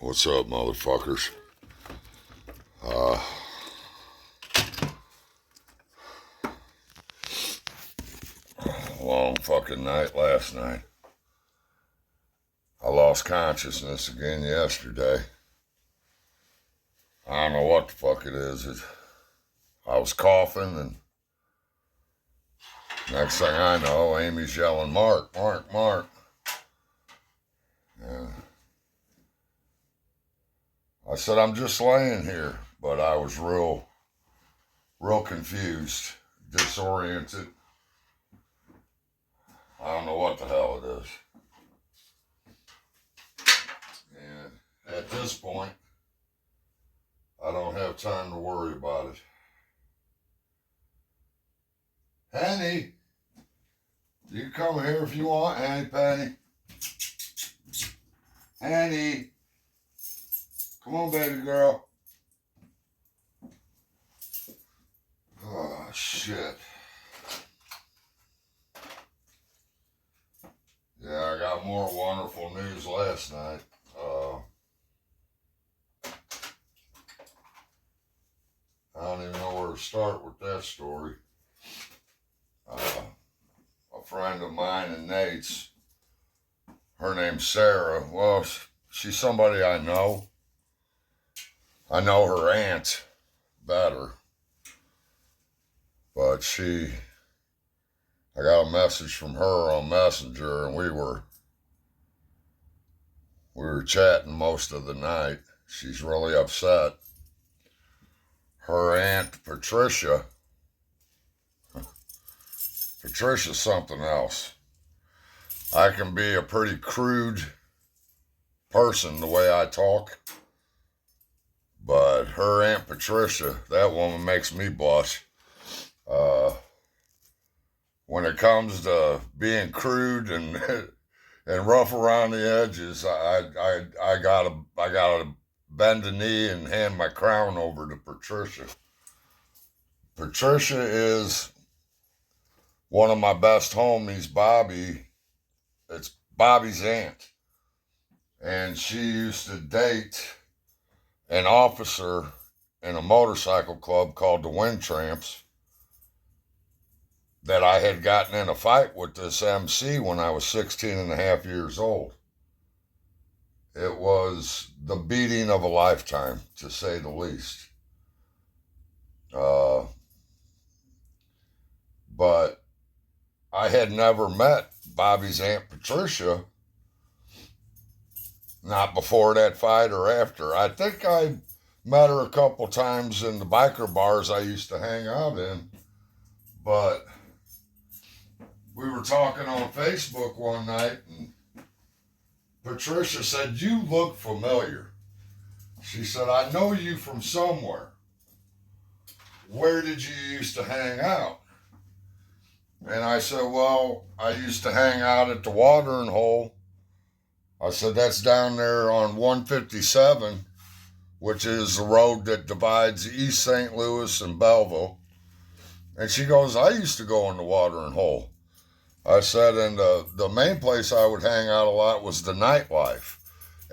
What's up, motherfuckers? Uh, Long fucking night last night. I lost consciousness again yesterday. I don't know what the fuck it is. I was coughing, and next thing I know, Amy's yelling, Mark, Mark, Mark. And I said, I'm just laying here, but I was real confused, disoriented. I don't know what the hell it is. And at this point, I don't have time to worry about it. Henny, you can come here if you want, Henny Penny. Henny, come on, baby girl. Oh, shit. Yeah, I got more wonderful news last night. I don't even know where to start with that story. A friend of mine and Nate's, her name's Sarah. Well, she's somebody I know. I know her aunt better. But I got a message from her on Messenger, and we were chatting most of the night. She's really upset. Her aunt Patricia's something else. I can be a pretty crude person the way I talk, but her Aunt Patricia, that woman makes me blush. When it comes to being crude and and rough around the edges, I gotta bend the knee and hand my crown over to Patricia. Patricia is one of my best homies, Bobby. It's Bobby's aunt. And she used to date an officer in a motorcycle club called the Wind Tramps that I had gotten in a fight with this MC when I was 16 and a half years old. It was the beating of a lifetime, to say the least. But I had never met Bobby's Aunt Patricia, not before that fight or after. I think I met her a couple times in the biker bars I used to hang out in, but we were talking on Facebook one night, and Patricia said, "You look familiar." She said, "I know you from somewhere. Where did you used to hang out?" And I said, "Well, I used to hang out at the Watering Hole." I said, "That's down there on 157, which is the road that divides East St. Louis and Belleville." And she goes, "I used to go in the Watering Hole." I said, and the main place I would hang out a lot was the Nightlife.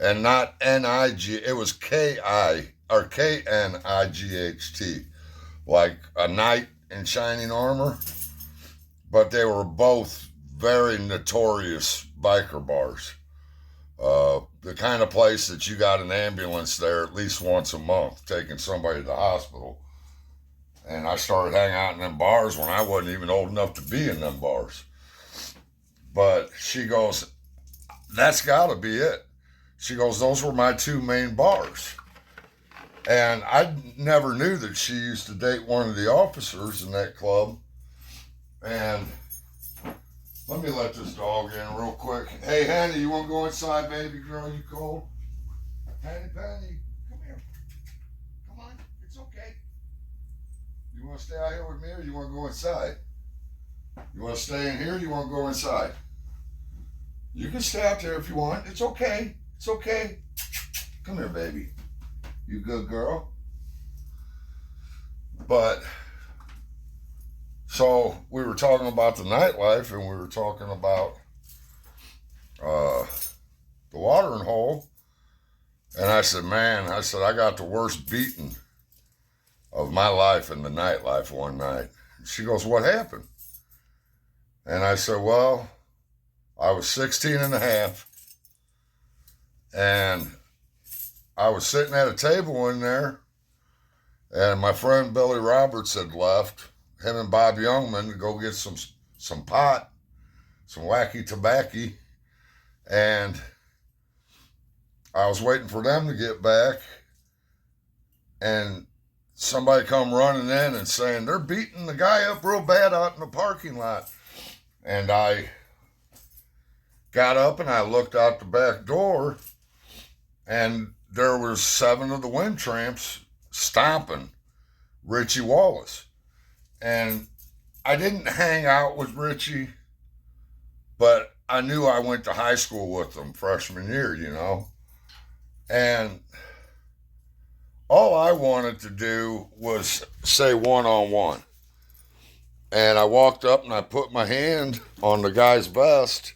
And not N-I-G, it was K-I, or K-N-I-G-H-T. Like a knight in shining armor. But they were both very notorious biker bars. The kind of place that you got an ambulance there at least once a month, taking somebody to the hospital. And I started hanging out in them bars when I wasn't even old enough to be in them bars. But she goes, "That's got to be it." She goes, "Those were my two main bars." And I never knew that she used to date one of the officers in that club. And let me let this dog in real quick. Hey, Hanny, you want to go inside, baby girl? You cold? Hanny Penny, come here. Come on, it's okay. You want to stay out here with me, or you want to go inside? You want to stay in here, or you want to go inside? You can stay out there if you want. It's okay. It's okay. Come here, baby. You good girl? But, so we were talking about the Nightlife, and we were talking about the Watering Hole. And I said, man, I got the worst beating of my life in the nightlife one night. She goes, what happened? And I said, well, I was 16 and a half, and I was sitting at a table in there, and my friend Billy Roberts had left, him and Bob Youngman, to go get some pot, some wacky tobacco, and I was waiting for them to get back, and somebody come running in and saying, they're beating the guy up real bad out in the parking lot. And I got up and I looked out the back door, and there was 7 of the Wind Tramps stomping Richie Wallace. And I didn't hang out with Richie, but I knew I went to high school with him freshman year, you know. And all I wanted to do was say one-on-one. And I walked up and I put my hand on the guy's vest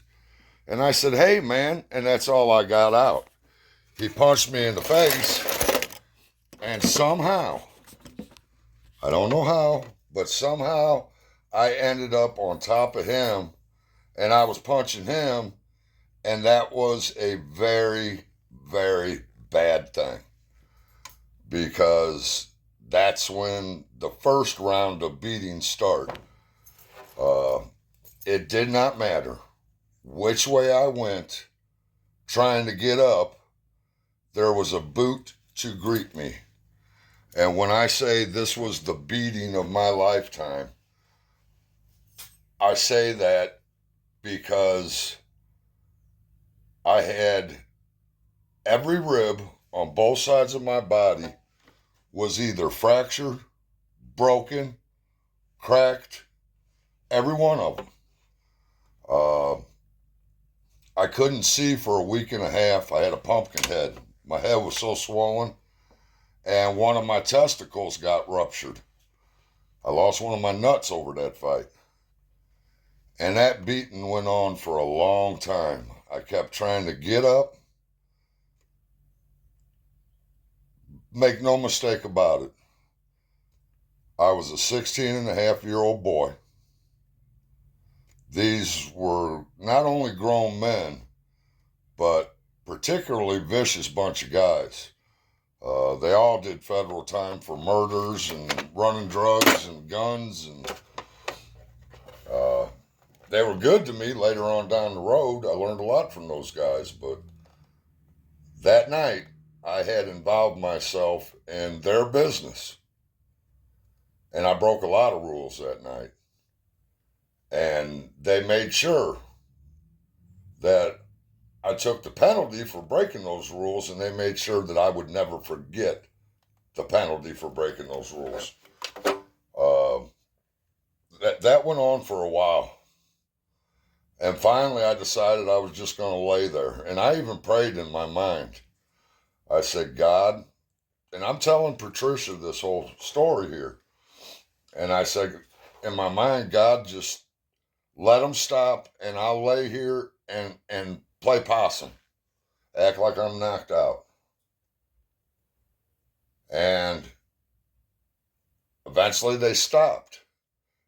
and I said, hey, man, and that's all I got out. He punched me in the face, and somehow, I don't know how, but somehow I ended up on top of him, and I was punching him, and that was a very, very bad thing, because that's when the first round of beatings start. It did not matter which way I went trying to get up, there was a boot to greet me. And when I say this was the beating of my lifetime, I say that because I had every rib on both sides of my body was either fractured, broken, cracked, every one of them. I couldn't see for a week and a half. I had a pumpkin head. My head was so swollen, and one of my testicles got ruptured. I lost one of my nuts over that fight. And that beating went on for a long time. I kept trying to get up. Make no mistake about it, I was a 16-and-a-half-year-old boy. These were not only grown men, but particularly vicious bunch of guys. They all did federal time for murders and running drugs and guns, and they were good to me later on down the road. I learned a lot from those guys, but that night I had involved myself in their business, and I broke a lot of rules that night. And they made sure that I took the penalty for breaking those rules, and they made sure that I would never forget the penalty for breaking those rules. That went on for a while. And finally, I decided I was just going to lay there. And I even prayed in my mind. I said, God, and I'm telling Patricia this whole story here. And I said, in my mind, God, just let them stop, and I'll lay here and play possum. Act like I'm knocked out. And eventually they stopped.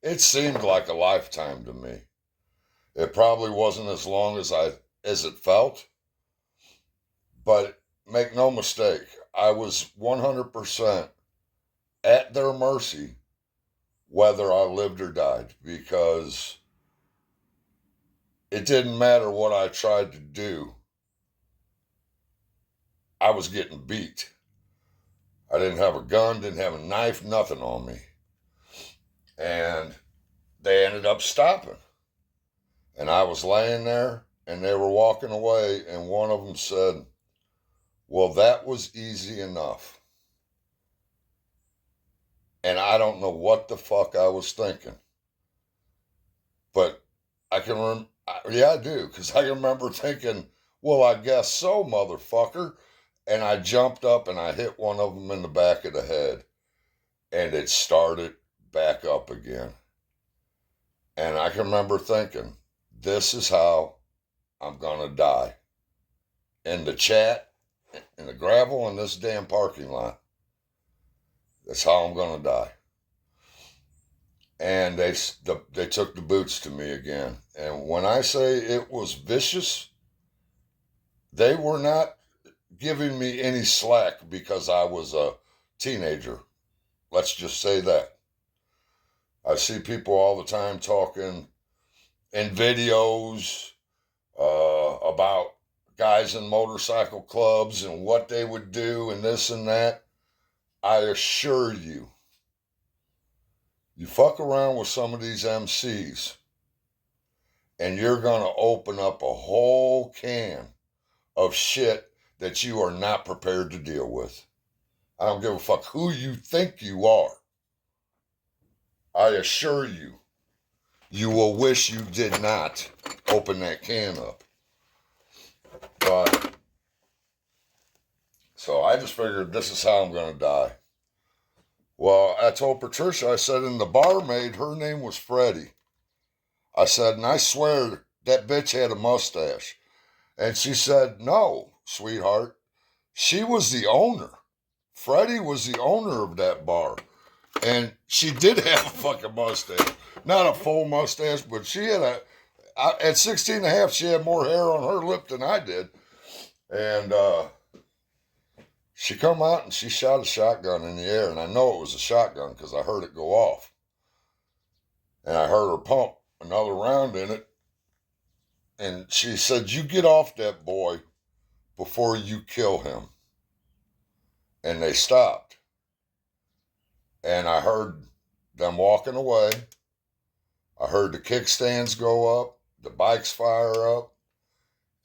It seemed like a lifetime to me. It probably wasn't as long as it felt, but make no mistake, I was 100% at their mercy whether I lived or died, because it didn't matter what I tried to do. I was getting beat. I didn't have a gun, didn't have a knife, nothing on me. And they ended up stopping. And I was laying there, and they were walking away, and one of them said, well, that was easy enough. And I don't know what the fuck I was thinking. But I can yeah, I do, because I can remember thinking, well, I guess so, motherfucker. And I jumped up and I hit one of them in the back of the head, and it started back up again. And I can remember thinking, this is how I'm going to die. In the chat, in the gravel in this damn parking lot. That's how I'm going to die. And they took the boots to me again. And when I say it was vicious, they were not giving me any slack because I was a teenager. Let's just say that. I see people all the time talking in videos about guys in motorcycle clubs and what they would do and this and that. I assure you, you fuck around with some of these MCs and you're going to open up a whole can of shit that you are not prepared to deal with. I don't give a fuck who you think you are. I assure you, you will wish you did not open that can up. But, so I just figured this is how I'm going to die. Well, I told Patricia, I said, and the barmaid, her name was Freddie. I said, and I swear that bitch had a mustache. And she said, no, sweetheart. She was the owner. Freddie was the owner of that bar. And she did have a fucking mustache. Not a full mustache, but she had at 16 and a half, she had more hair on her lip than I did. And she come out and she shot a shotgun in the air. And I know it was a shotgun because I heard it go off. And I heard her pump another round in it. And she said, you get off that boy before you kill him. And they stopped. And I heard them walking away. I heard the kickstands go up, the bikes fire up,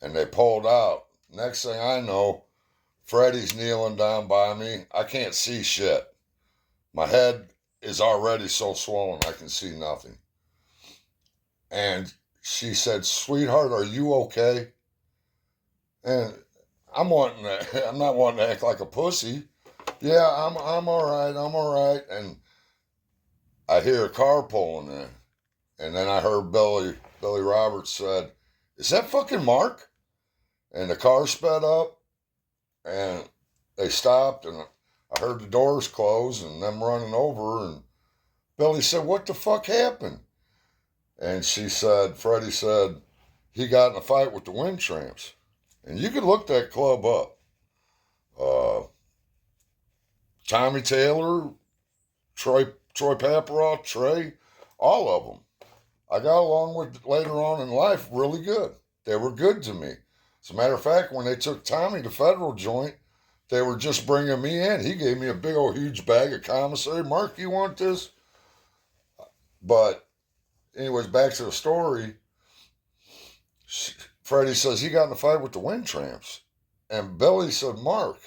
and they pulled out. Next thing I know, Freddie's kneeling down by me. I can't see shit. My head is already so swollen I can see nothing. And she said, sweetheart, are you okay? And I'm not wanting to act like a pussy. Yeah, I'm all right. I'm all right. And I hear a car pulling in. And then I heard Billy Roberts said, is that fucking Mark? And the car sped up and they stopped and I heard the doors close and them running over. And Billy said, what the fuck happened? And Freddie said, he got in a fight with the Wind Tramps. And you could look that club up. Tommy Taylor, Troy Paparot, Trey, all of them. I got along with later on in life really good. They were good to me. As a matter of fact, when they took Tommy to Federal Joint, they were just bringing me in. He gave me a big old huge bag of commissary. Mark, you want this? But anyways, back to the story. Freddie says he got in a fight with the Wind Tramps. And Billy said, Mark,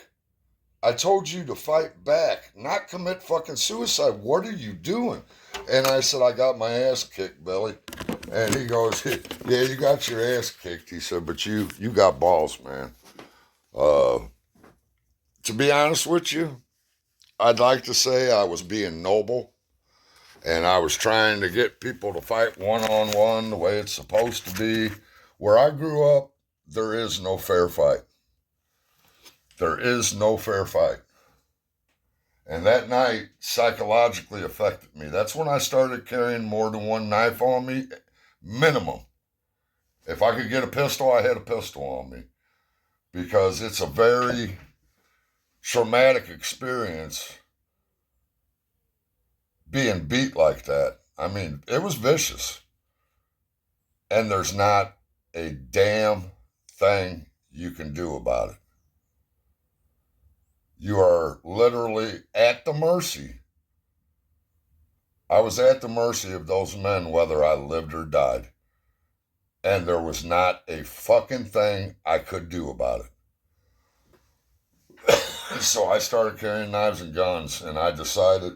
I told you to fight back, not commit fucking suicide. What are you doing? And I said, I got my ass kicked, Billy. And he goes, yeah, you got your ass kicked. He said, but you got balls, man. To be honest with you, I'd like to say I was being noble and I was trying to get people to fight one-on-one the way it's supposed to be. Where I grew up, there is no fair fight. There is no fair fight. And that night psychologically affected me. That's when I started carrying more than one knife on me, minimum. If I could get a pistol, I had a pistol on me. Because it's a very traumatic experience being beat like that. I mean, it was vicious. And there's not a damn thing you can do about it. You are literally at the mercy. I was at the mercy of those men, whether I lived or died. And there was not a fucking thing I could do about it. So I started carrying knives and guns, and I decided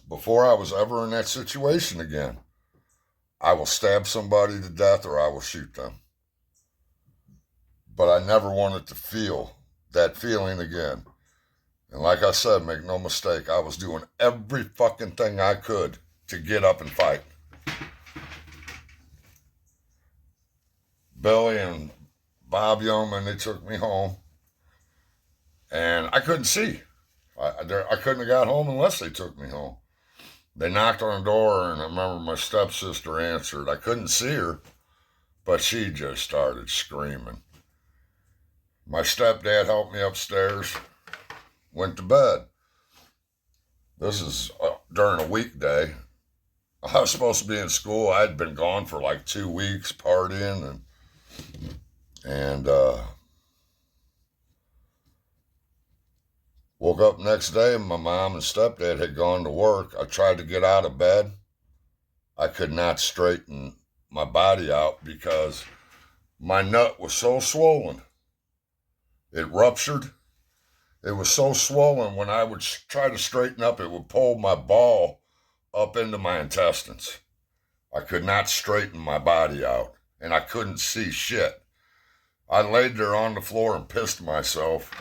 before I was ever in that situation again, I will stab somebody to death or I will shoot them. But I never wanted to feel that feeling again. And like I said, make no mistake, I was doing every fucking thing I could to get up and fight. Billy and Bob Youngman, they took me home. and I couldn't see. I couldn't have got home unless they took me home. They knocked on the door, and I remember my stepsister answered. I couldn't see her, but she just started screaming. My stepdad helped me upstairs, went to bed. This is during a weekday. I was supposed to be in school. I'd been gone for like 2 weeks partying and woke up next day and my mom and stepdad had gone to work. I tried to get out of bed. I could not straighten my body out because my nut was so swollen. It ruptured. It was so swollen when I would try to straighten up, it would pull my ball up into my intestines. I could not straighten my body out, and I couldn't see shit. I laid there on the floor and pissed myself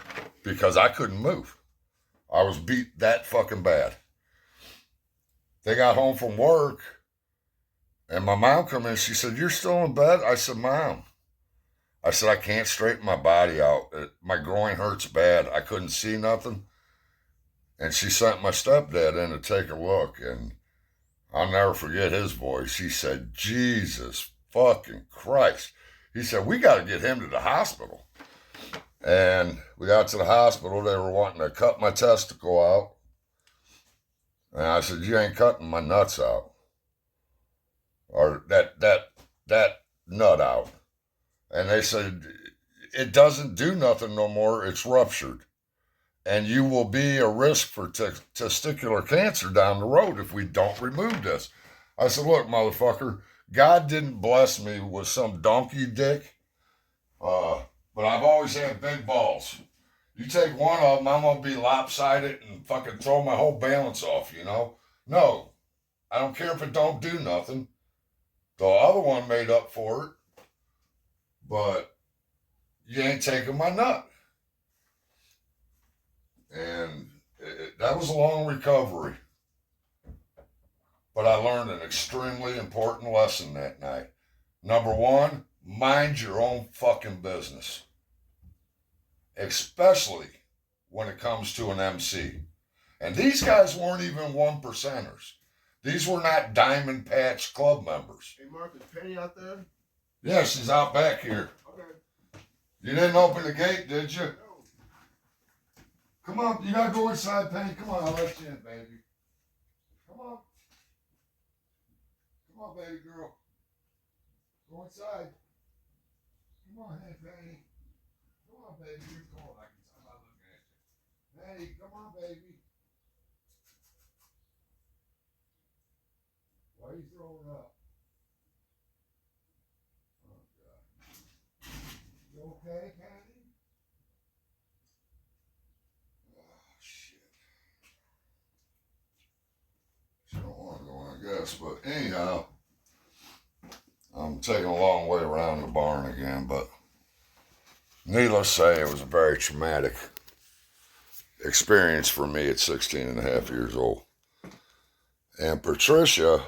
because I couldn't move. I was beat that fucking bad. They got home from work, and my mom come in. She said, "You're still in bed?" I said, "Mom," I said, "I can't straighten my body out. My groin hurts bad. I couldn't see nothing." And she sent my stepdad in to take a look, and I'll never forget his voice. He said, "Jesus fucking Christ." He said, "We got to get him to the hospital." And we got to the hospital. They were wanting to cut my testicle out. And I said, "You ain't cutting my nuts out. Or that nut out." And they said, "It doesn't do nothing no more. It's ruptured. And you will be a risk for testicular cancer down the road if we don't remove this." I said, "Look, motherfucker, God didn't bless me with some donkey dick, but I've always had big balls. You take one of them, I'm going to be lopsided and fucking throw my whole balance off, you know? No, I don't care if it don't do nothing. The other one made up for it, but you ain't taking my nut." And that was a long recovery. But I learned an extremely important lesson that night. Number one, mind your own fucking business. Especially when it comes to an MC. And these guys weren't even one percenters. These were not Diamond Patch Club members. Hey, Mark, is Penny out there? Yeah, she's out back here. Okay. You didn't open the gate, did you? No. Come on, you gotta go inside, Penny. Come on, I'll let you in, baby. Come on. Come on, baby girl. Go inside. Come on, hey, Penny. Come on, baby. You're cold. I can tell by looking at you. Penny, come on, baby. Why are you throwing up? Oh, God. You okay, Penny? Oh, shit. She don't want to go in, I guess. But anyhow, I'm taking a long way around the barn again, but needless to say, it was a very traumatic experience for me at 16 and a half years old. And Patricia,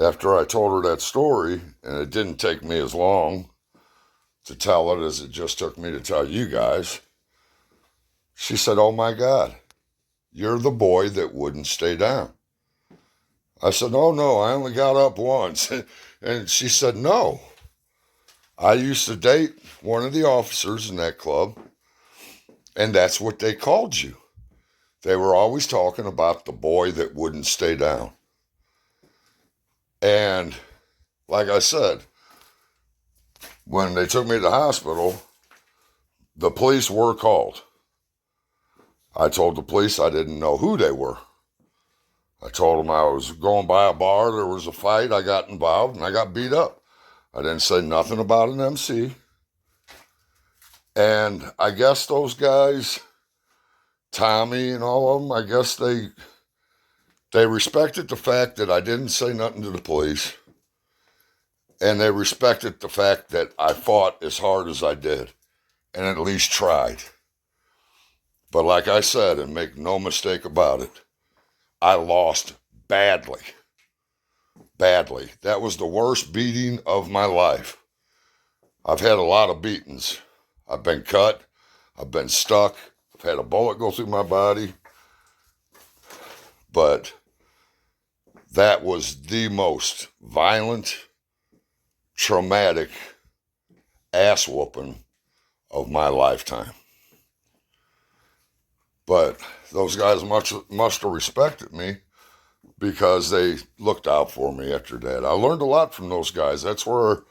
after I told her that story, and it didn't take me as long to tell it as it just took me to tell you guys, she said, "Oh my God, you're the boy that wouldn't stay down." I said, "Oh no, I only got up once." And she said, "No, I used to date one of the officers in that club, and that's what they called you. They were always talking about the boy that wouldn't stay down." And like I said, when they took me to the hospital, the police were called. I told the police I didn't know who they were. I told them I was going by a bar, there was a fight, I got involved, and I got beat up. I didn't say nothing about an MC. And I guess those guys, Tommy and all of them, I guess they respected the fact that I didn't say nothing to the police. And they respected the fact that I fought as hard as I did and at least tried. But like I said, and make no mistake about it, I lost badly. Badly. That was the worst beating of my life. I've had a lot of beatings. I've been cut. I've been stuck. I've had a bullet go through my body. But that was the most violent, traumatic ass whooping of my lifetime. But those guys must have respected me because they looked out for me after that. I learned a lot from those guys. That's where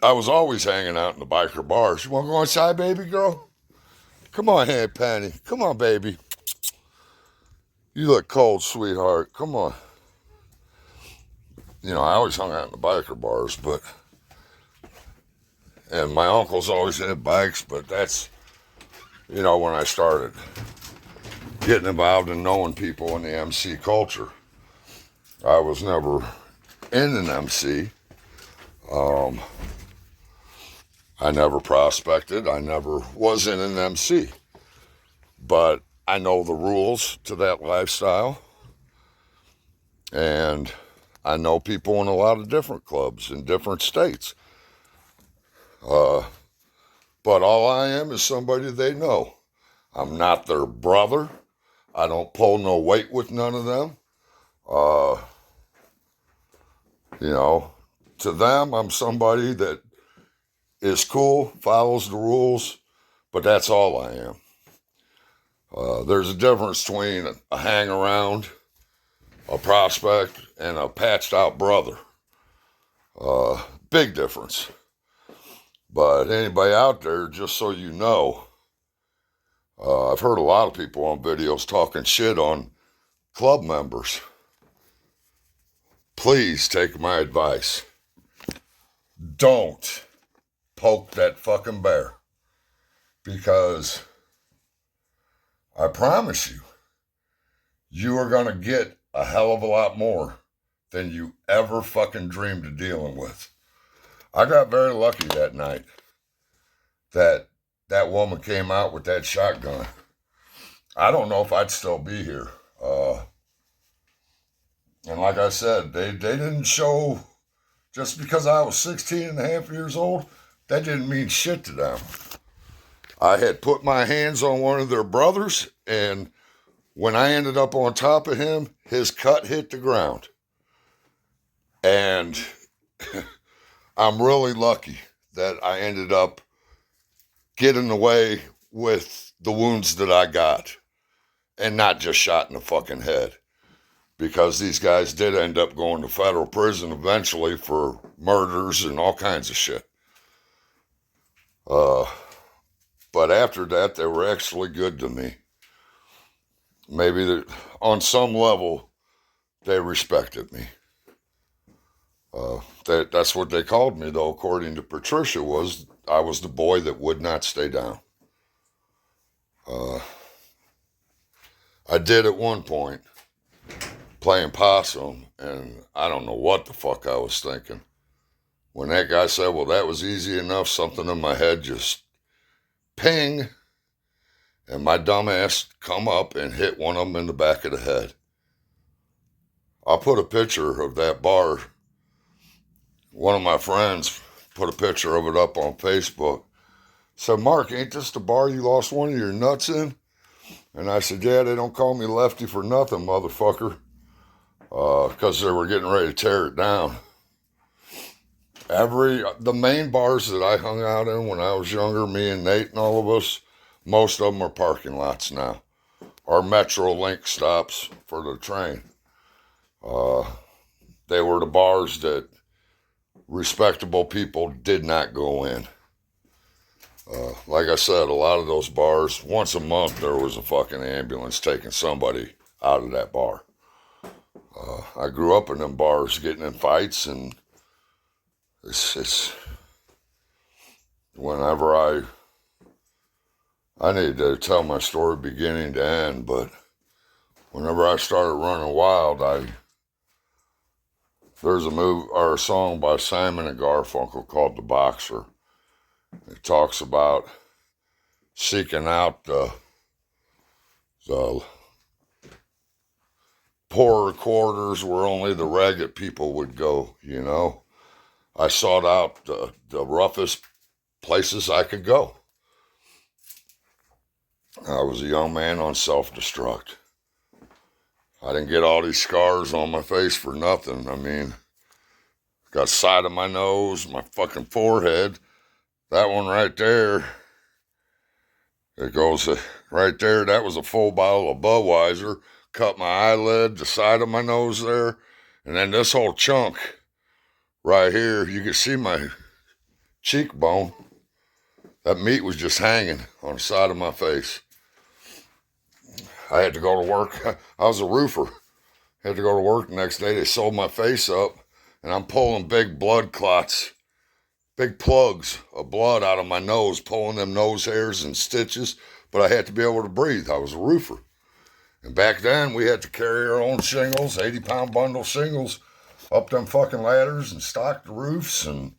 I was always hanging out in the biker bars. You want to go inside, baby girl? Come on, hey, Penny. Come on, baby. You look cold, sweetheart. Come on. You know, I always hung out in the biker bars, and my uncles always had bikes, but that's, you know, when I started getting involved in knowing people in the MC culture. I was never in an MC. I never prospected. I never was in an MC. But I know the rules to that lifestyle. And I know people in a lot of different clubs in different states. But all I am is somebody they know. I'm not their brother. I don't pull no weight with none of them. You know, to them, I'm somebody that is cool, follows the rules, but that's all I am. There's a difference between a hang around, a prospect, and a patched out brother. Big difference. But anybody out there, just so you know, I've heard a lot of people on videos talking shit on club members. Please take my advice. Don't poke that fucking bear. Because I promise you, you are going to get a hell of a lot more than you ever fucking dreamed of dealing with. I got very lucky that night that woman came out with that shotgun. I don't know if I'd still be here. And like I said, they didn't show, just because I was 16 and a half years old, that didn't mean shit to them. I had put my hands on one of their brothers, and when I ended up on top of him, his cut hit the ground. And I'm really lucky that I ended up getting away with the wounds that I got and not just shot in the fucking head. Because these guys did end up going to federal prison eventually for murders and all kinds of shit. But after that, they were actually good to me. Maybe on some level, they respected me. That's what they called me, though, according to Patricia, I was the boy that would not stay down. I did at one point, playing possum, and I don't know what the fuck I was thinking. When that guy said, well, that was easy enough, something in my head just ping, and my dumb ass come up and hit one of them in the back of the head. I'll put a picture of that bar. One of my friends put a picture of it up on Facebook. Said, Mark, ain't this the bar you lost one of your nuts in? And I said, yeah, they don't call me Lefty for nothing, motherfucker. Because they were getting ready to tear it down. The main bars that I hung out in when I was younger, me and Nate and all of us, most of them are parking lots now, or Metro Link stops for the train. They were the bars that respectable people did not go in. Like I said, a lot of those bars, once a month there was a fucking ambulance taking somebody out of that bar. I grew up in them bars getting in fights, and it's whenever I need to tell my story beginning to end, but whenever I started running wild, there's a song by Simon and Garfunkel called The Boxer. It talks about seeking out the poorer quarters where only the ragged people would go, you know. I sought out the roughest places I could go. I was a young man on self-destruct. I didn't get all these scars on my face for nothing. I mean, got side of my nose, my fucking forehead. That one right there, it goes right there. That was a full bottle of Budweiser. Cut my eyelid, the side of my nose there. And then this whole chunk right here, you can see my cheekbone. That meat was just hanging on the side of my face. I had to go to work. I was a roofer. Had to go to work the next day. They sewed my face up, and I'm pulling big blood clots, big plugs of blood out of my nose, pulling them nose hairs and stitches, but I had to be able to breathe. I was a roofer. And back then, we had to carry our own shingles, 80-pound bundle shingles, up them fucking ladders and stock the roofs, and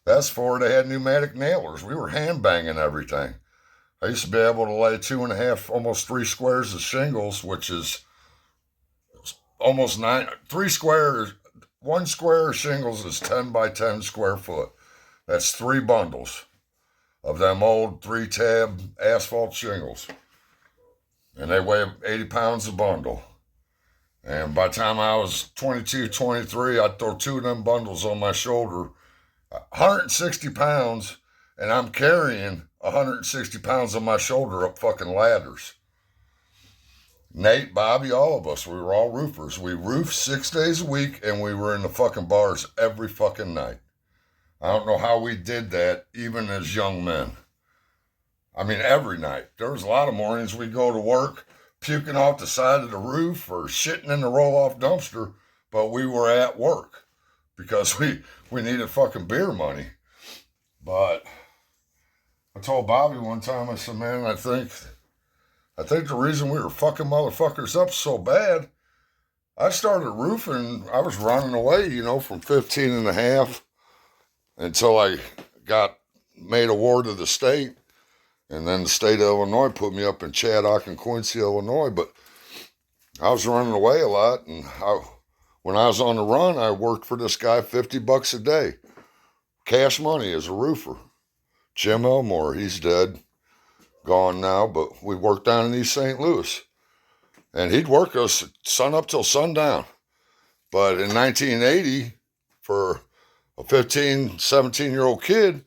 that's before they had pneumatic nailers. We were hand banging everything. I used to be able to lay 2.5, almost 3 squares of shingles, which is almost 3 squares. 1 square of shingles is 10 by 10 square foot. That's 3 bundles of them old 3-tab asphalt shingles. And they weigh 80 pounds a bundle. And by the time I was 22, 23, I'd throw 2 of them bundles on my shoulder, 160 pounds, and I'm carrying 160 pounds on my shoulder up fucking ladders. Nate, Bobby, all of us, we were all roofers. We roofed 6 days a week, and we were in the fucking bars every fucking night. I don't know how we did that, even as young men. I mean, every night. There was a lot of mornings we'd go to work, puking off the side of the roof or shitting in the roll-off dumpster, but we were at work because we needed fucking beer money. But I told Bobby one time, I said, man, I think the reason we were fucking motherfuckers up so bad, I started roofing, I was running away, from 15 and a half until I got made a ward of the state. And then the state of Illinois put me up in Chaddock and Quincy, Illinois. But I was running away a lot. And when I was on the run, I worked for this guy $50 a day. Cash money as a roofer. Jim Elmore, he's dead. Gone now. But we worked down in East St. Louis. And he'd work us sun up till sundown. But in 1980, for a 15, 17-year-old kid,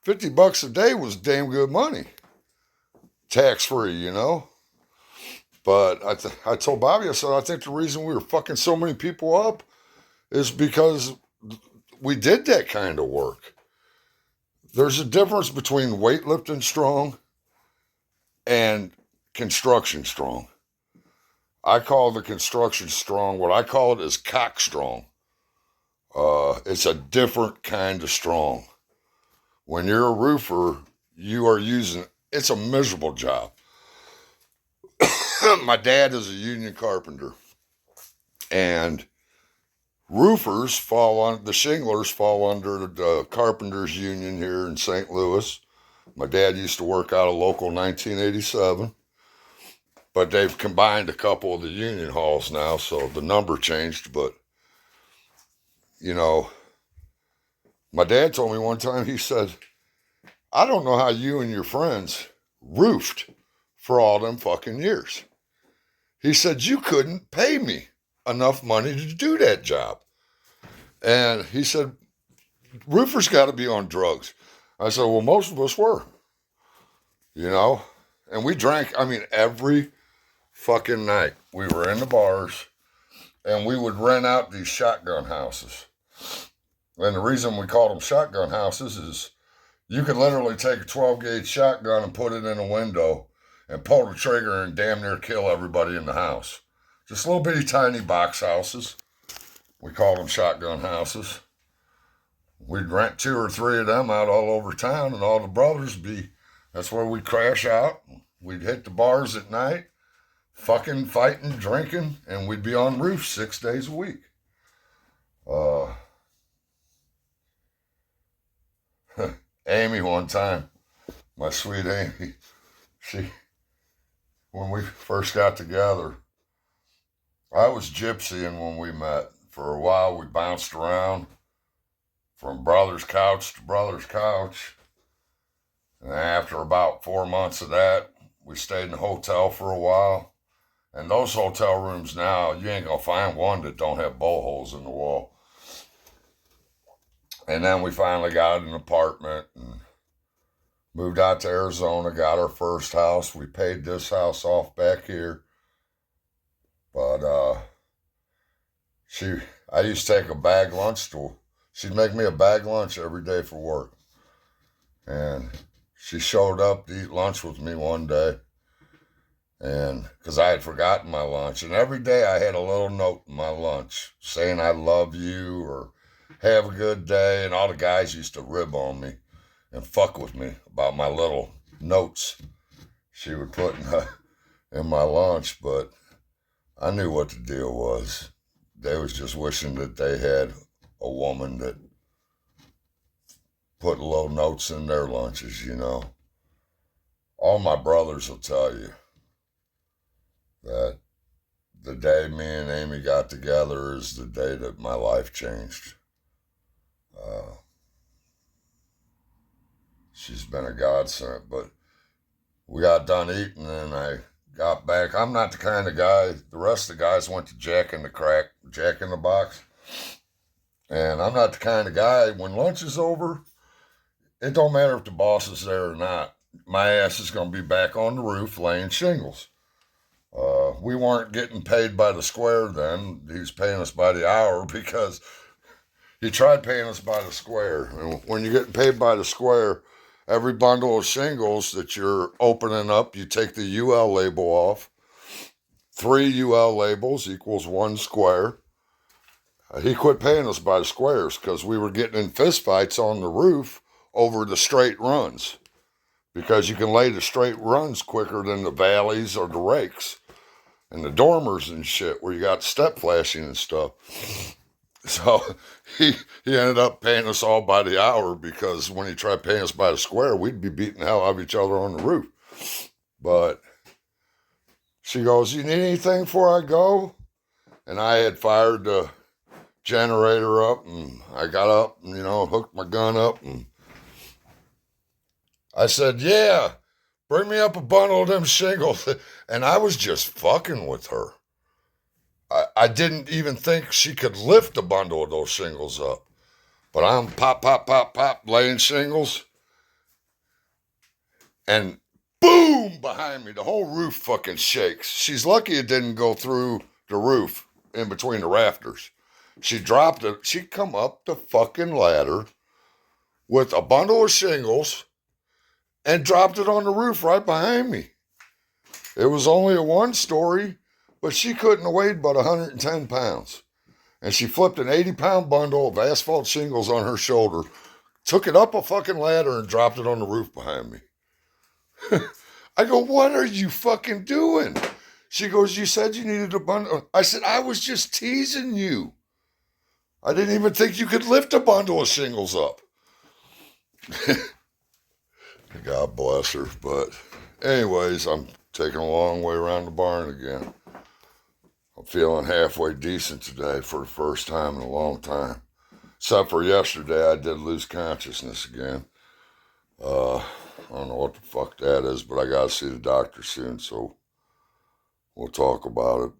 $50 a day was damn good money. Tax-free, But I told Bobby, I said, I think the reason we were fucking so many people up is because we did that kind of work. There's a difference between weightlifting strong and construction strong. I call the construction strong, what I call it is cock strong. It's a different kind of strong. When you're a roofer, it's a miserable job. My dad is a union carpenter. And roofers the shinglers fall under the carpenters union here in St. Louis. My dad used to work out of local 1987. But they've combined a couple of the union halls now, so the number changed. But, my dad told me one time, he said, I don't know how you and your friends roofed for all them fucking years. He said, you couldn't pay me enough money to do that job. And he said, roofers got to be on drugs. I said, well, most of us were, and we drank, every fucking night. We were in the bars and we would rent out these shotgun houses. And the reason we called them shotgun houses is you could literally take a 12-gauge shotgun and put it in a window and pull the trigger and damn near kill everybody in the house. Just little bitty tiny box houses. We called them shotgun houses. We'd rent 2 or 3 of them out all over town, and all the brothers that's where we'd crash out. We'd hit the bars at night, fucking fighting, drinking, and we'd be on roofs 6 days a week. Amy one time, my sweet Amy, when we first got together, I was gypsying when we met. For a while, we bounced around from brother's couch to brother's couch. And after about 4 months of that, we stayed in a hotel for a while. And those hotel rooms now, you ain't gonna find one that don't have bowl holes in the wall. And then we finally got an apartment and moved out to Arizona, got our first house. We paid this house off back here. But I used to take a bag lunch to, she'd make me a bag lunch every day for work. And she showed up to eat lunch with me one day. And because I had forgotten my lunch. And every day I had a little note in my lunch saying I love you or have a good day. And all the guys used to rib on me and fuck with me about my little notes she would put in my lunch. But I knew what the deal was. They was just wishing that they had a woman that put little notes in their lunches, you know. All my brothers will tell you that the day me and Amy got together is the day that my life changed. She's been a godsend, but we got done eating and I got back. I'm not the kind of guy, the rest of the guys went to Jack in the Box. And I'm not the kind of guy, when lunch is over, it don't matter if the boss is there or not. My ass is going to be back on the roof laying shingles. We weren't getting paid by the square then. He was paying us by the hour because he tried paying us by the square. And when you're getting paid by the square, every bundle of shingles that you're opening up, you take the UL label off. 3 UL labels equals 1 square. He quit paying us by the squares because we were getting in fist fights on the roof over the straight runs. Because you can lay the straight runs quicker than the valleys or the rakes. And the dormers and shit where you got step flashing and stuff. So he ended up paying us all by the hour because when he tried paying us by the square, we'd be beating the hell out of each other on the roof. But she goes, you need anything before I go? And I had fired the generator up and I got up and, hooked my gun up and I said, yeah, bring me up a bundle of them shingles. And I was just fucking with her. I didn't even think she could lift a bundle of those shingles up. But I'm pop, pop, pop, pop, laying shingles. And boom, behind me, the whole roof fucking shakes. She's lucky it didn't go through the roof in between the rafters. She dropped it. She come up the fucking ladder with a bundle of shingles and dropped it on the roof right behind me. It was only a 1-story, but she couldn't have weighed but 110 pounds. And she flipped an 80-pound bundle of asphalt shingles on her shoulder, took it up a fucking ladder and dropped it on the roof behind me. I go, what are you fucking doing? She goes, you said you needed a bundle. I said, I was just teasing you. I didn't even think you could lift a bundle of shingles up. God bless her. But anyways, I'm taking a long way around the barn again. I'm feeling halfway decent today for the first time in a long time. Except for yesterday, I did lose consciousness again. I don't know what the fuck that is, but I gotta see the doctor soon, so we'll talk about it.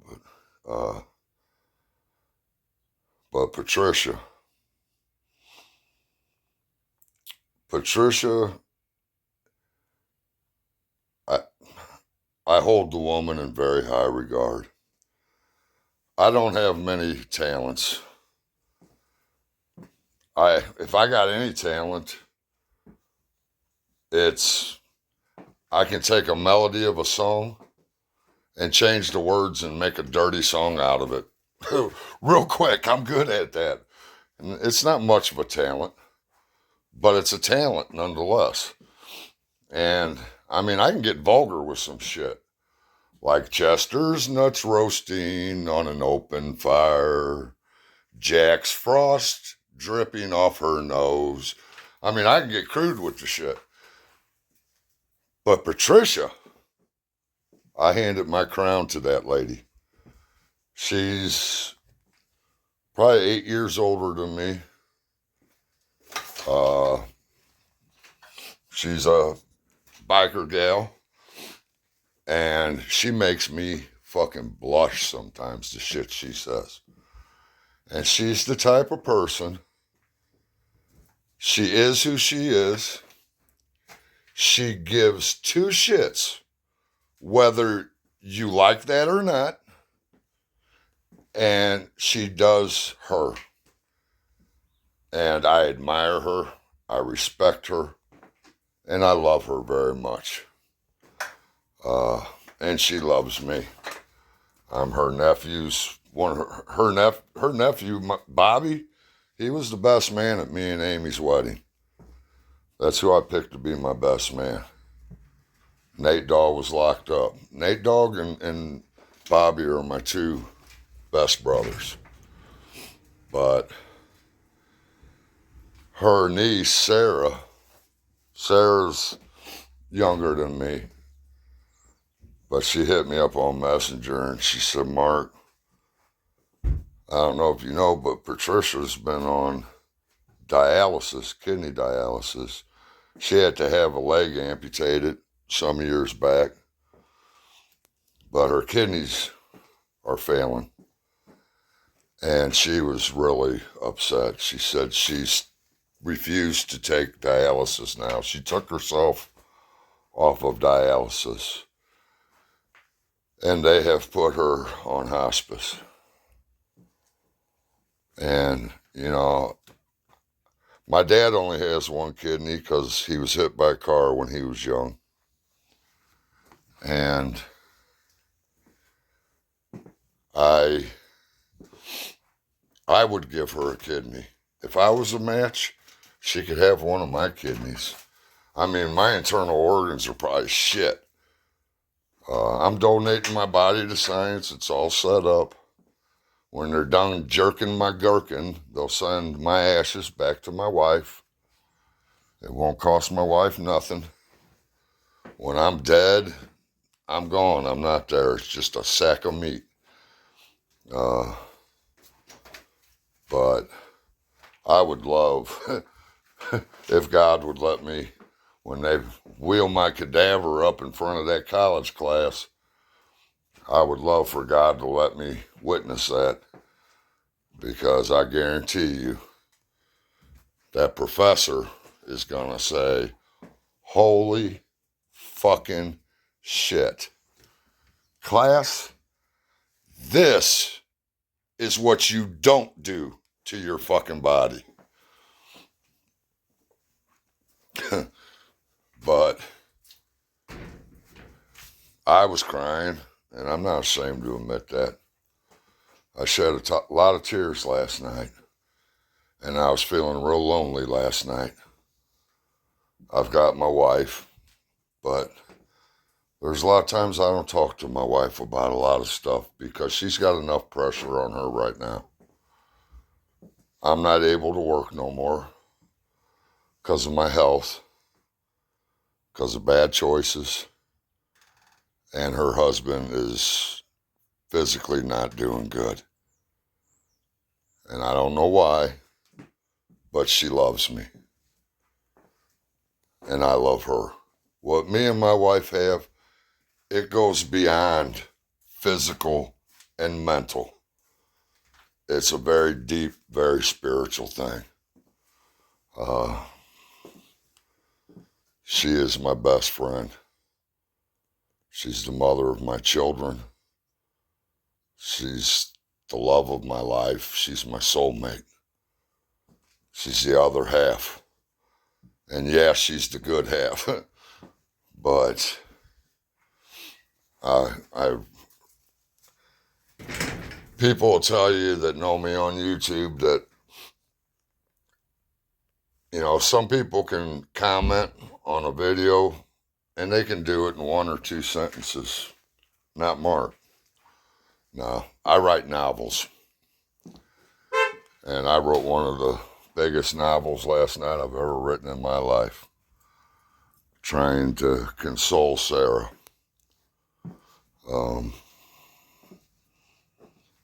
But Patricia, I hold the woman in very high regard. I don't have many talents. If I got any talent, it's I can take a melody of a song and change the words and make a dirty song out of it. Real quick, I'm good at that. And it's not much of a talent, but it's a talent nonetheless. And I mean, I can get vulgar with some shit. Like Chester's nuts roasting on an open fire. Jack's frost dripping off her nose. I mean, I can get crude with the shit. But Patricia, I handed my crown to that lady. She's probably 8 years older than me. She's a biker gal. And she makes me fucking blush sometimes, the shit she says. And she's the type of person, she is who she is. She gives two shits whether you like that or not. And she does her. And I admire her, I respect her, and I love her very much. And she loves me. I'm her nephew's her nephew Bobby. He was the best man at me and Amy's wedding. That's who I picked to be my best man. Nate Dogg was locked up. Nate Dogg and Bobby are my two best brothers. But her niece, Sarah's younger than me. But she hit me up on Messenger and she said, Mark, I don't know if you know, but Patricia's been on dialysis, kidney dialysis. She had to have a leg amputated some years back, but her kidneys are failing. And she was really upset. She said she's refused to take dialysis now. She took herself off of dialysis. And they have put her on hospice. And, you know, my dad only has one kidney because he was hit by a car when he was young. And I would give her a kidney. If I was a match, she could have one of my kidneys. I mean, my internal organs are probably shit. I'm donating my body to science. It's all set up. When they're done jerking my gherkin, they'll send my ashes back to my wife. It won't cost my wife nothing. When I'm dead, I'm gone. I'm not there. It's just a sack of meat. But I would love, if God would let me, when they wheel my cadaver up in front of that college class, I would love for God to let me witness that, because I guarantee you that professor is going to say, holy fucking shit. Class, this is what you don't do to your fucking body. But I was crying, and I'm not ashamed to admit that. I shed a lot of tears last night, and I was feeling real lonely last night. I've got my wife, but there's a lot of times I don't talk to my wife about a lot of stuff because she's got enough pressure on her right now. I'm not able to work no more because of my health, because of bad choices, and her husband is physically not doing good. And I don't know why, but she loves me. And I love her. What me and my wife have, it goes beyond physical and mental. It's a very deep, very spiritual thing. She is my best friend. She's the mother of my children. She's the love of my life. She's my soulmate. She's the other half. And yeah, she's the good half. But people will tell you that know me on YouTube that, you know, some people can comment on a video and they can do it in 1 or 2 sentences. Not Mark. No, I write novels. And I wrote one of the biggest novels last night I've ever written in my life, trying to console Sarah.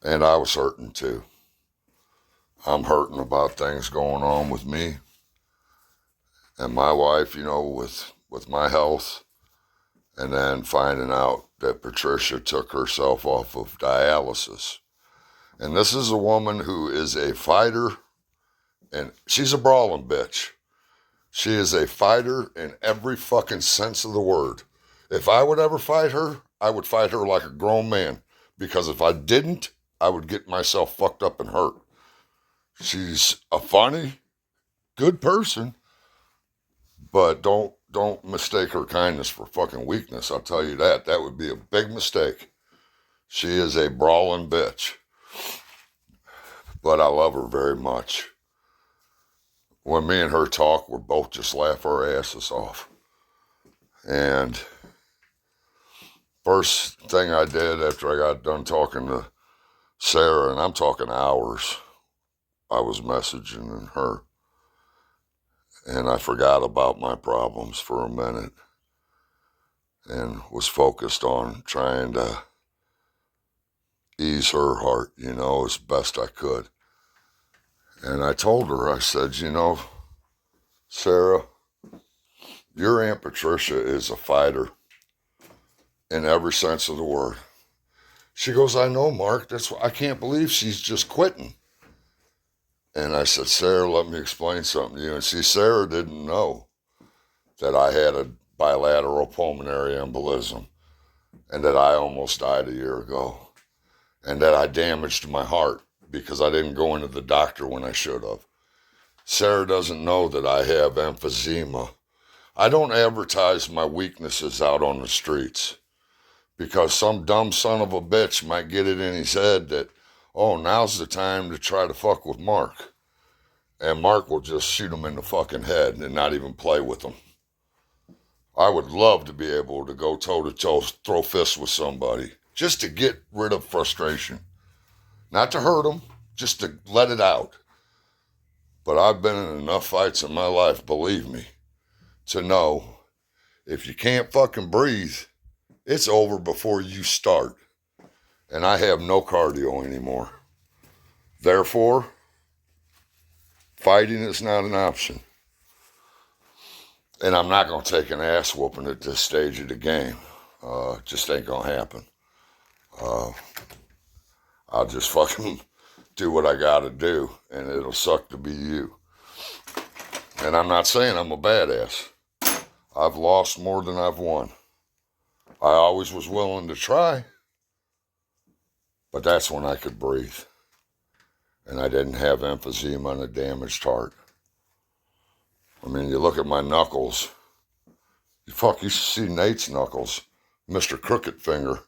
And I was hurting too. I'm hurting about things going on with me and my wife, you know, with my health and then finding out that Patricia took herself off of dialysis. And this is a woman who is a fighter, and she's a brawling bitch. She is a fighter in every fucking sense of the word. If I would ever fight her, I would fight her like a grown man. Because if I didn't, I would get myself fucked up and hurt. She's a funny, good person, but don't mistake her kindness for fucking weakness. I'll tell you that. That would be a big mistake. She is a brawling bitch. But I love her very much. When me and her talk, we both just laugh our asses off. And first thing I did after I got done talking to Sarah, and I'm talking hours, I was messaging her. And I forgot about my problems for a minute and was focused on trying to ease her heart, as best I could. And I told her, I said, Sarah, your Aunt Patricia is a fighter in every sense of the word. She goes, I know, Mark. I can't believe she's just quitting. And I said, Sarah, let me explain something to you. And see, Sarah didn't know that I had a bilateral pulmonary embolism and that I almost died a year ago and that I damaged my heart because I didn't go into the doctor when I should have. Sarah doesn't know that I have emphysema. I don't advertise my weaknesses out on the streets because some dumb son of a bitch might get it in his head that, oh, now's the time to try to fuck with Mark. And Mark will just shoot him in the fucking head and not even play with him. I would love to be able to go toe-to-toe, throw fists with somebody, just to get rid of frustration. Not to hurt them, just to let it out. But I've been in enough fights in my life, believe me, to know if you can't fucking breathe, it's over before you start. And I have no cardio anymore. Therefore, fighting is not an option. And I'm not going to take an ass whooping at this stage of the game. Just ain't going to happen. I'll just fucking do what I got to do, and it'll suck to be you. And I'm not saying I'm a badass. I've lost more than I've won. I always was willing to try, but that's when I could breathe. And I didn't have emphysema and a damaged heart. I mean, you look at my knuckles. You should see Nate's knuckles. Mr. Crooked Finger.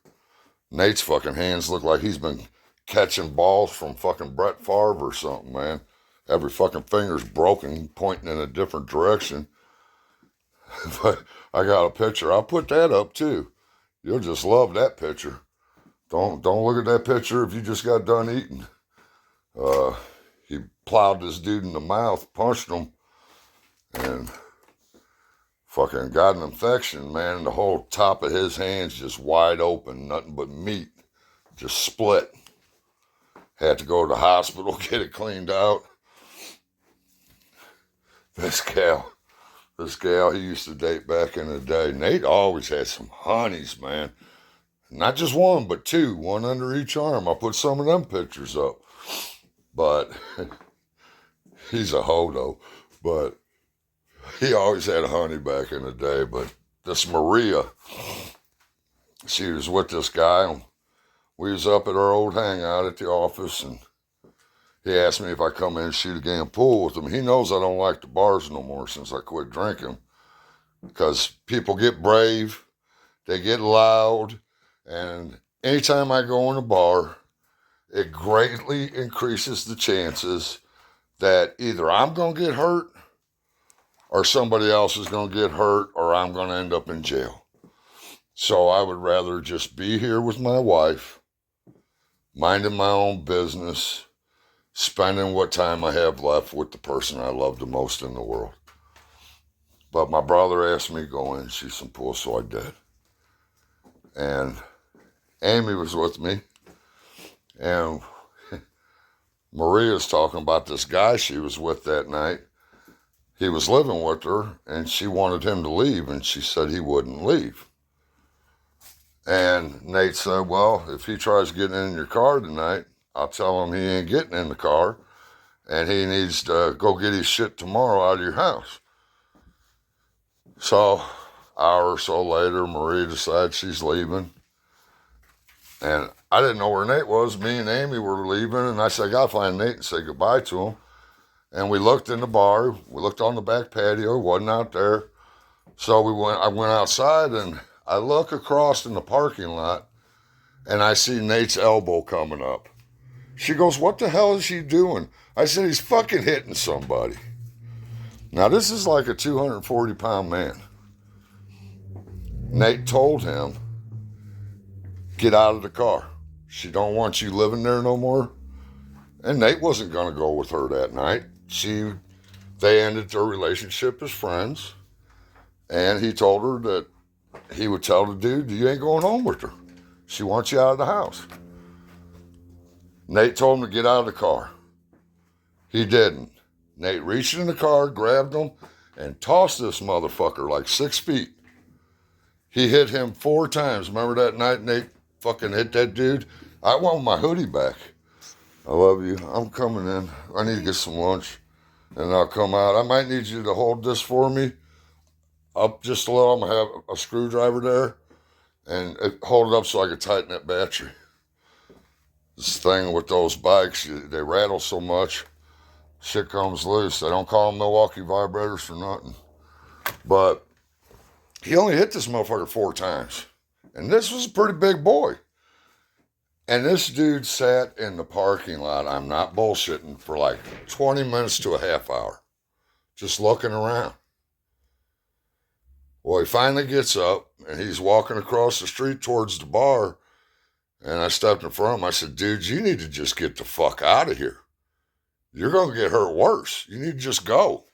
Nate's fucking hands look like he's been catching balls from fucking Brett Favre or something, man. Every fucking finger's broken, pointing in a different direction. But I got a picture. I'll put that up too. You'll just love that picture. Don't look at that picture if you just got done eating. He plowed this dude in the mouth, punched him, and fucking got an infection, man. And the whole top of his hands just wide open, nothing but meat, just split. Had to go to the hospital, get it cleaned out. This gal, he used to date back in the day. Nate always had some honeys, man. Not just one, but two, one under each arm. I put some of them pictures up. But he's a hodo. But he always had a honey back in the day. But this Maria, she was with this guy. We was up at our old hangout at the office, and he asked me if I come in and shoot a game of pool with him. He knows I don't like the bars no more since I quit drinking. Because people get brave, they get loud, and anytime I go in a bar, it greatly increases the chances that either I'm going to get hurt or somebody else is going to get hurt or I'm going to end up in jail. So I would rather just be here with my wife, minding my own business, spending what time I have left with the person I love the most in the world. But my brother asked me to go in and shoot some pool, so I did. And Amy was with me. And Maria's talking about this guy she was with that night. He was living with her, and she wanted him to leave, and she said he wouldn't leave. And Nate said, well, if he tries getting in your car tonight, I'll tell him he ain't getting in the car and he needs to go get his shit tomorrow out of your house. So, hour or so later, Marie decides she's leaving. And I didn't know where Nate was. Me and Amy were leaving, and I said, I gotta find Nate and say goodbye to him. And we looked in the bar. We looked on the back patio. He wasn't out there. So I went outside, and I look across in the parking lot, and I see Nate's elbow coming up. She goes, what the hell is he doing? I said, he's fucking hitting somebody. Now, this is like a 240-pound man. Nate told him, get out of the car. She don't want you living there no more. And Nate wasn't going to go with her that night. They ended their relationship as friends. And he told her that he would tell the dude, you ain't going home with her. She wants you out of the house. Nate told him to get out of the car. He didn't. Nate reached in the car, grabbed him, and tossed this motherfucker like 6 feet. He hit him 4 times. Remember that night Nate fucking hit that dude? I want my hoodie back. I love you. I'm coming in. I need to get some lunch, and I'll come out. I might need you to hold this for me. Up just a little. I'm going to have a screwdriver there, and hold it up so I can tighten that battery. This thing with those bikes, they rattle so much, shit comes loose. They don't call them Milwaukee vibrators for nothing. But he only hit this motherfucker 4 times. And this was a pretty big boy. And this dude sat in the parking lot, I'm not bullshitting, for like 20 minutes to a half hour. Just looking around. Well, he finally gets up, and he's walking across the street towards the bar. And I stepped in front of him. I said, dude, you need to just get the fuck out of here. You're going to get hurt worse. You need to just go.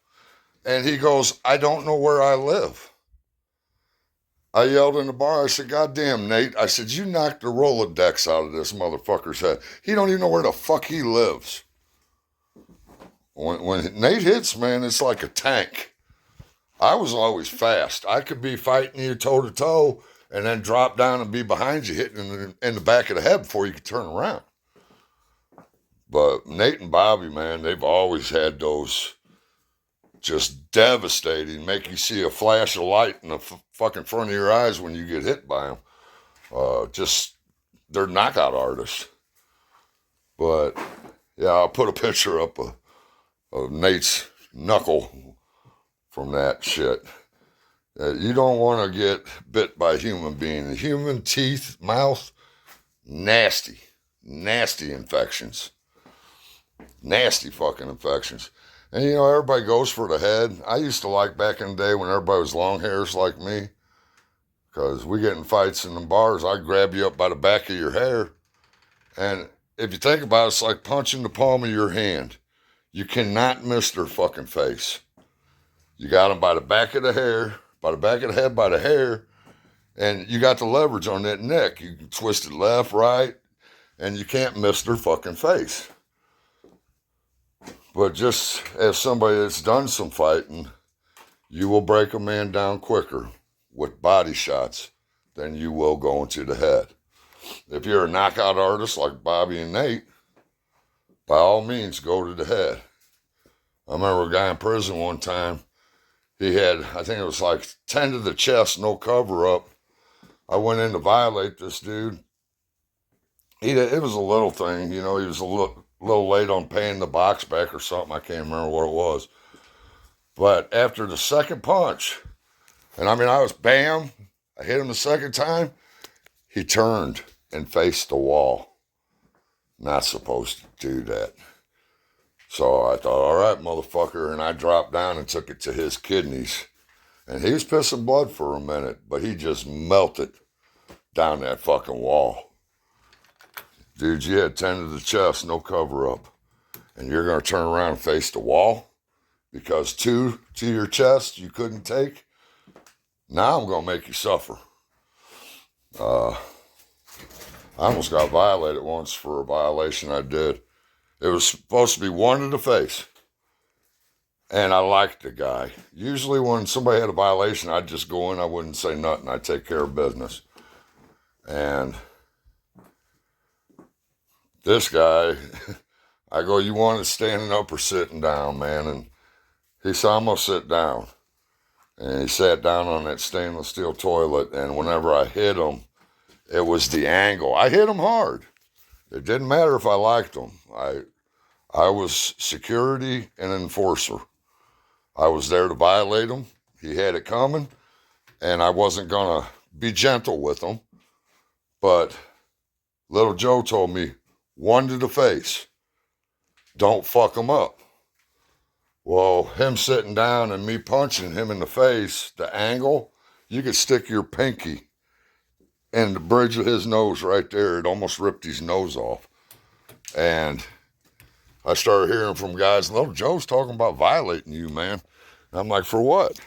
And he goes, I don't know where I live. I yelled in the bar. I said, God damn, Nate. I said, you knocked the Rolodex out of this motherfucker's head. He don't even know where the fuck he lives. When Nate hits, man, it's like a tank. I was always fast. I could be fighting you toe to toe and then drop down and be behind you, hitting in the back of the head before you could turn around. But Nate and Bobby, man, they've always had those just devastating, make you see a flash of light in the fucking front of your eyes when you get hit by them. They're knockout artists. But, yeah, I'll put a picture up of Nate's knuckle from that shit. You don't want to get bit by a human being. Human teeth, mouth, nasty infections. Nasty fucking infections. And you know, everybody goes for the head. I used to like back in the day when everybody was long hairs like me, because we get in fights in the bars, I'd grab you up by the back of your hair. And if you think about it, it's like punching the palm of your hand. You cannot miss their fucking face. You got them by the back of the hair, by the back of the head, by the hair, and you got the leverage on that neck. You can twist it left, right, and you can't miss their fucking face. But just as somebody that's done some fighting, you will break a man down quicker with body shots than you will going to the head. If you're a knockout artist like Bobby and Nate, by all means, go to the head. I remember a guy in prison one time. He had, I think it was like 10 to the chest, no cover up. I went in to violate this dude. It was a little thing, you know, he was a little late on paying the box back or something. I can't remember what it was. But after the second punch, and I mean, I was bam, I hit him the second time, he turned and faced the wall. Not supposed to do that. So I thought, all right, motherfucker, and I dropped down and took it to his kidneys. And he was pissing blood for a minute, but he just melted down that fucking wall. Dude, you had 10 to the chest, no cover up. And you're going to turn around and face the wall because 2 to your chest you couldn't take? Now I'm going to make you suffer. I almost got violated once for a violation I did. It was supposed to be 1 to the face. And I liked the guy. Usually when somebody had a violation, I'd just go in, I wouldn't say nothing. I'd take care of business. And this guy, I go, you want it standing up or sitting down, man? And he said, I'm going to sit down. And he sat down on that stainless steel toilet, and whenever I hit him, it was the angle. I hit him hard. It didn't matter if I liked him. I was security and enforcer. I was there to violate him. He had it coming, and I wasn't going to be gentle with him. But Little Joe told me, one to the face. Don't fuck him up. Well, him sitting down and me punching him in the face, the angle, you could stick your pinky in the bridge of his nose right there. It almost ripped his nose off. And I started hearing from guys, Little Joe's talking about violating you, man. And I'm like, for what?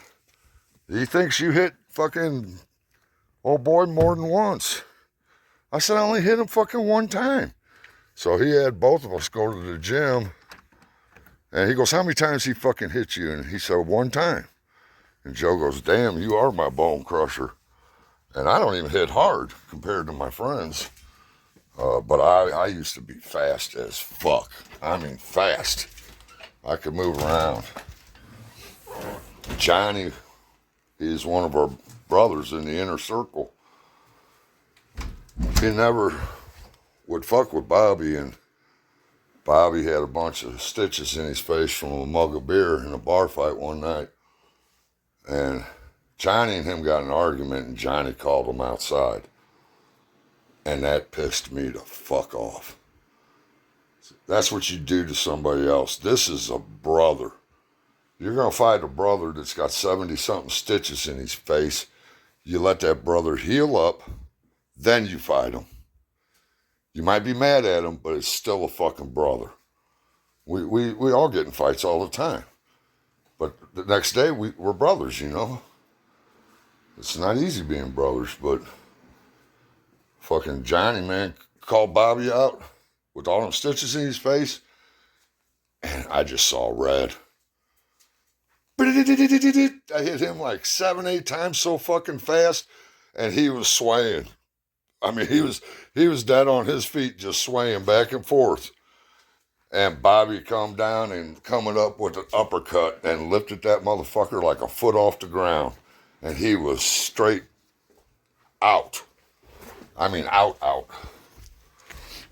He thinks you hit fucking old boy more than once. I said, I only hit him fucking one time. So he had both of us go to the gym. And he goes, how many times he fucking hit you? And he said, one time. And Joe goes, damn, you are my bone crusher. And I don't even hit hard compared to my friends. But I used to be fast as fuck. I mean, fast. I could move around. Johnny is one of our brothers in the inner circle. He never would fuck with Bobby, and Bobby had a bunch of stitches in his face from a mug of beer in a bar fight one night. And Johnny and him got in an argument, and Johnny called him outside. And that pissed me the fuck off. That's what you do to somebody else. This is a brother. You're going to fight a brother that's got 70-something stitches in his face. You let that brother heal up, then you fight him. You might be mad at him, but it's still a fucking brother. We all get in fights all the time. But the next day, we're brothers, you know. It's not easy being brothers, but fucking Johnny, man, called Bobby out with all them stitches in his face, and I just saw red. I hit him like 7-8 times so fucking fast, and he was swaying. I mean, he was dead on his feet, just swaying back and forth. And Bobby come down and coming up with an uppercut and lifted that motherfucker like a foot off the ground. And he was straight out. I mean, out.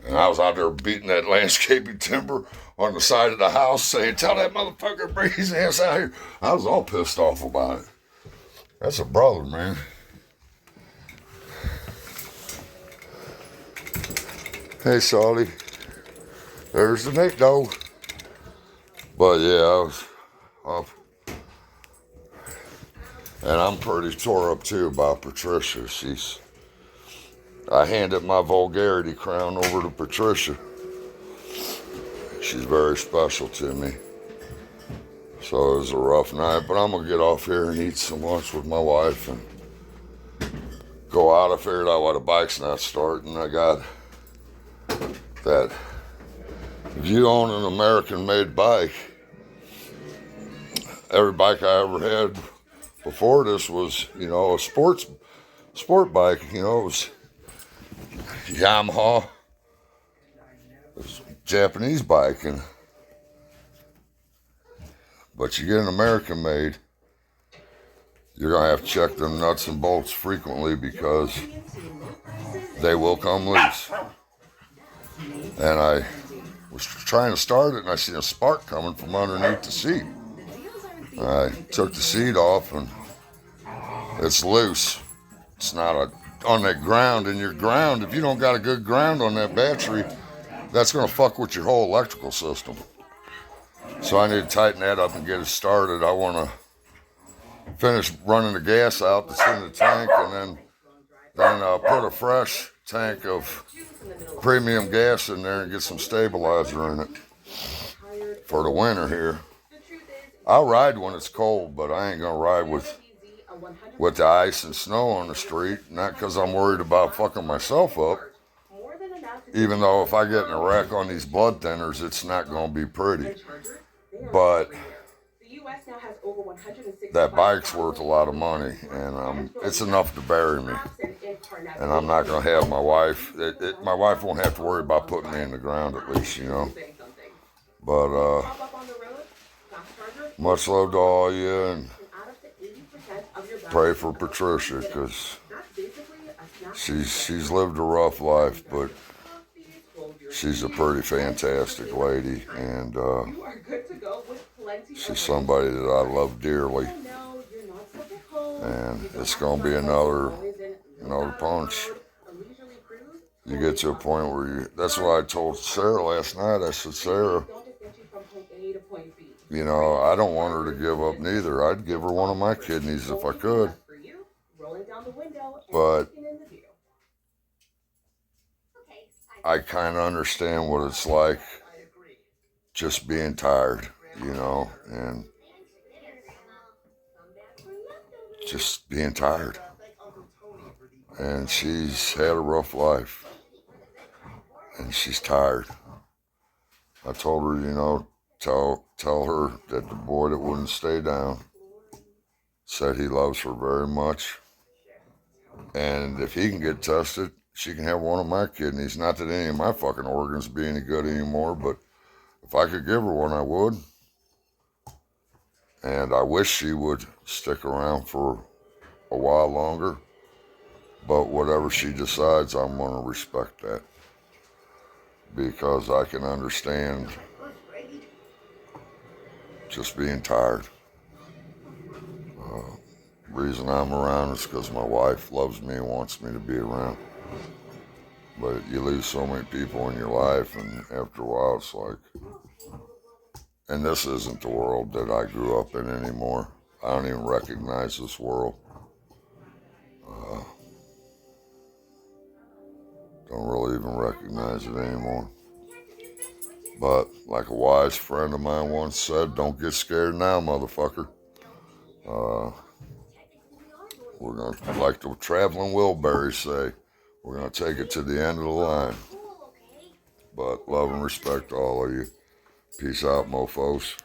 And I was out there beating that landscaping timber on the side of the house saying, tell that motherfucker to bring his ass out here. I was all pissed off about it. That's a brother, man. Hey, Salty. There's the Nick, though. But yeah, I was up. And I'm pretty tore up too about Patricia. I handed my vulgarity crown over to Patricia. She's very special to me. So it was a rough night, but I'm gonna get off here and eat some lunch with my wife and go out. I figured out why the bike's not starting. I got that. If you own an American-made bike, every bike I ever had before this was, you know, a sport bike. You know, it was Yamaha. It was a Japanese bike, but you get an American-made, you're gonna have to check them nuts and bolts frequently because they will come loose. And I was trying to start it, and I seen a spark coming from underneath the seat. I took the seat off, and it's loose. It's not on that ground, and your ground, if you don't got a good ground on that battery, that's going to fuck with your whole electrical system. So I need to tighten that up and get it started. I want to finish running the gas out that's in the tank, and then put a fresh tank of premium gas in there and get some stabilizer in it for the winter here. I'll ride when it's cold, but I ain't gonna ride with the ice and snow on the street. Not because I'm worried about fucking myself up. Even though if I get in a wreck on these blood thinners, it's not gonna be pretty. But that bike's worth a lot of money, and it's enough to bury me. And I'm not gonna have my wife. My wife won't have to worry about putting me in the ground, at least, you know. But much love to all you, and pray for Patricia, because she's lived a rough life, but she's a pretty fantastic lady, and she's somebody that I love dearly. And it's gonna be another punch. You get to a point where that's what I told Sarah last night. I said, Sarah, you know, I don't want her to give up neither. I'd give her one of my kidneys if I could. But I kind of understand what it's like just being tired, you know, and just being tired. And she's had a rough life, and she's tired. I told her, you know, tell her that the boy that wouldn't stay down said he loves her very much. And if he can get tested, she can have one of my kidneys. Not that any of my fucking organs be any good anymore, but if I could give her one, I would. And I wish she would stick around for a while longer. But whatever she decides, I'm going to respect that. Because I can understand just being tired. Reason I'm around is because my wife loves me and wants me to be around. But you lose so many people in your life, and after a while it's like, and this isn't the world that I grew up in anymore. I don't even recognize this world. Don't really even recognize it anymore. But like a wise friend of mine once said, don't get scared now, motherfucker. We're going to, like the traveling Wilburys say, we're going to take it to the end of the line. But love and respect to all of you. Peace out, mofos.